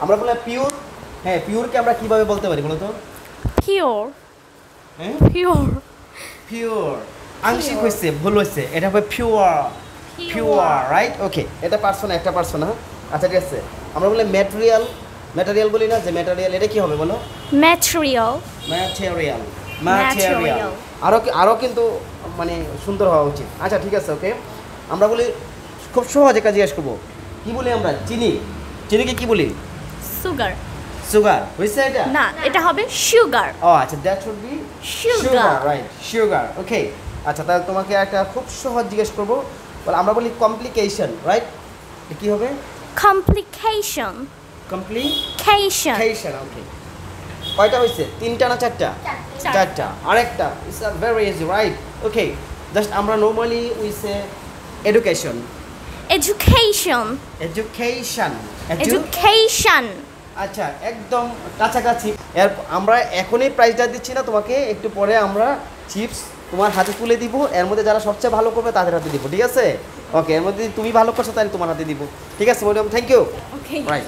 আমরা বলে পিওর। হ্যাঁ, পিওরকে আমরা কিভাবে বলতে পারি বলো তো? পিওর। হ্যাঁ, পিওর। পিওর আংশিক হয়েছে, ভুল হয়েছে, এটা হবে পিওর। Pure, right? ওকে, এটা পারছো না, একটা পারছো না। আচ্ছা ঠিক আছে, আমরা বলে ম্যাটেরিয়াল। ম্যাটেরিয়াল বলি না, যে ম্যাটেরিয়াল, এটা কি হবে বলো? ম্যাটেরিয়াল। ম্যাটেরিয়াল। Material. ম্যাটেরিয়াল আরও কিন্তু মানে সুন্দর হওয়া উচিত। আচ্ছা ঠিক আছে, ওকে। আমরা বলি খুব সহজ একটা জিজ্ঞেস করবো, কি বলি আমরা? চিনি। চিনিকে কি বলি? সুগার। সুগার। হয়েছে এটা? না, এটা হবে সুগার। ও আচ্ছা, that should be Sugar. Sugar, right? Sugar, okay. আচ্ছা, তাহলে তোমাকে একটা খুব সহজ জিজ্ঞেস করবো, বলে আমরা বলি কমপ্লিকেশন, রাইট? কি হবে? কমপ্লিকেশন। Complication, okay. কয়টা হয়েছে? তিনটা না চারটা? চারটা। আরেকটা, it's a very easy, right? Okay, just আমরা normally we say education. Education. Education. Education. আচ্ছা, একদম কাছাকাছি। এর আমরা এখনই প্রাইজটা দিচ্ছি না তোমাকে, একটু পরে আমরা চিপস তোমার হাতে তুলে দিব। এর মধ্যে যারা সবচেয়ে ভালো করবে তাদের হাতে দিব, ঠিক আছে? ওকে, এর মধ্যে তুমি ভালো করছো তাহলে তোমার হাতে দিব, ঠিক আছে madam? Thank you. Okay, right.